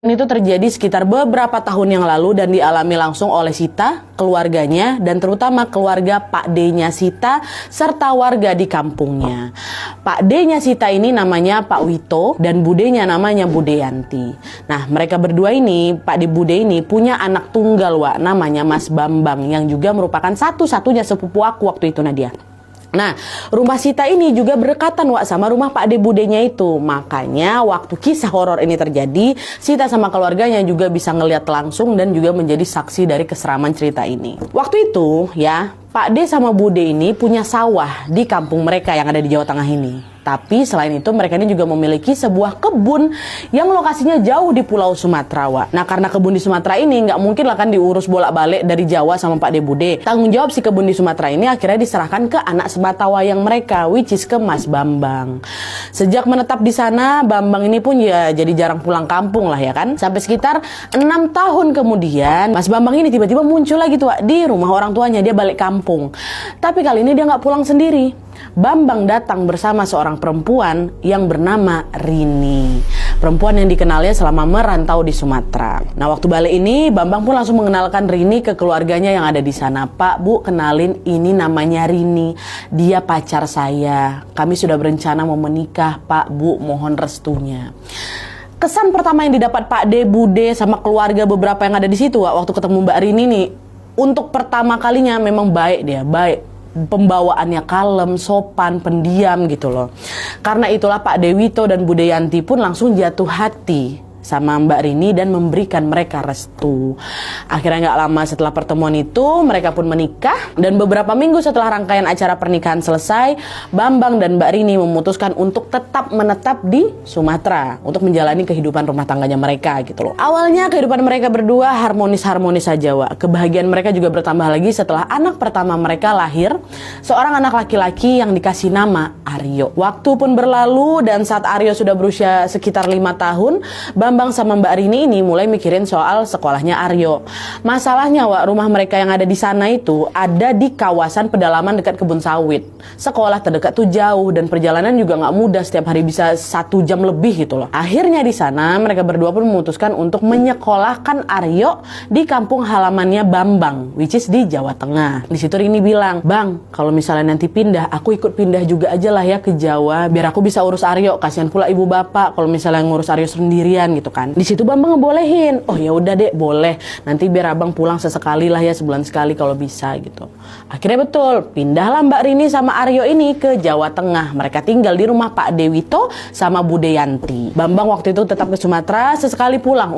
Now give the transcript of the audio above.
Ini tuh terjadi sekitar beberapa tahun yang lalu dan dialami langsung oleh Sita, keluarganya, dan terutama keluarga Pak D-nya Sita serta warga di kampungnya. Pak D-nya Sita ini namanya Pak Wito dan Bude-nya namanya Bude Yanti. Nah, mereka berdua ini, Pak D Bude ini punya anak tunggal, Wak, namanya Mas Bambang yang juga merupakan satu-satunya sepupu aku waktu itu, Nadia. Nah, rumah Sita ini juga berdekatan, Wak, sama rumah Pak D Budenya itu. Makanya waktu kisah horor ini terjadi, Sita sama keluarganya juga bisa ngelihat langsung dan juga menjadi saksi dari keseraman cerita ini. Waktu itu ya, Pak D sama Bude ini punya sawah di kampung mereka yang ada di Jawa Tengah ini. Tapi selain itu mereka ini juga memiliki sebuah kebun yang lokasinya jauh di Pulau Sumatera, Wak. Nah, karena kebun di Sumatera ini nggak mungkin lah kan diurus bolak-balik dari Jawa sama Pak D Bude. Tanggung jawab si kebun di Sumatera ini akhirnya diserahkan ke anak sebatawayang mereka, which is ke Mas Bambang. Sejak menetap di sana, Bambang ini pun ya jadi jarang pulang kampung lah ya kan. Sampai sekitar 6 tahun kemudian, Mas Bambang ini tiba-tiba muncul lagi tuh, Wak, di rumah orang tuanya. Dia balik kampung. Tapi kali ini dia nggak pulang sendiri. Bambang datang bersama seorang perempuan yang bernama Rini. Perempuan yang dikenalnya selama merantau di Sumatera. Nah, waktu balik ini Bambang pun langsung mengenalkan Rini ke keluarganya yang ada di sana. Pak, Bu, kenalin, ini namanya Rini. Dia pacar saya. Kami sudah berencana mau menikah, Pak, Bu, mohon restunya. Kesan pertama yang didapat Pak D, Bude sama keluarga beberapa yang ada di situ, Wak, waktu ketemu Mbak Rini nih, untuk pertama kalinya memang baik dia, baik. Pembawaannya kalem, sopan, pendiam gitu loh. Karena itulah Pak Dewito dan Bude Yanti pun langsung jatuh hati sama Mbak Rini dan memberikan mereka restu. Akhirnya nggak lama setelah pertemuan itu mereka pun menikah, dan beberapa minggu setelah rangkaian acara pernikahan selesai, Bambang dan Mbak Rini memutuskan untuk tetap menetap di Sumatera untuk menjalani kehidupan rumah tangganya mereka gitu loh. Awalnya kehidupan mereka berdua harmonis-harmonis saja, Wak. Kebahagiaan mereka juga bertambah lagi setelah anak pertama mereka lahir, seorang anak laki-laki yang dikasih nama Aryo. Waktu pun berlalu dan saat Aryo sudah berusia sekitar 5 tahun, Bambang sama Mbak Rini ini mulai mikirin soal sekolahnya Aryo. Masalahnya, Wak, rumah mereka yang ada di sana itu ada di kawasan pedalaman dekat kebun sawit. Sekolah terdekat tuh jauh dan perjalanan juga nggak mudah, setiap hari bisa 1 jam lebih gitu loh. Akhirnya di sana mereka berdua pun memutuskan untuk menyekolahkan Aryo di kampung halamannya Bambang, which is di Jawa Tengah. Di situ Rini bilang, Bang, kalau misalnya nanti pindah, aku ikut pindah juga aja lah ya ke Jawa, biar aku bisa urus Aryo. Kasihan pula ibu bapak kalau misalnya ngurus Aryo sendirian gitu kan. Di situ Bambang ngebolehin. Oh ya udah deh, boleh. Nanti biar abang pulang sesekali lah ya, sebulan sekali kalau bisa gitu. Akhirnya betul, pindahlah Mbak Rini sama Aryo ini ke Jawa Tengah. Mereka tinggal di rumah Pak Dewito sama Bude Yanti. Bambang waktu itu tetap ke Sumatera, sesekali pulang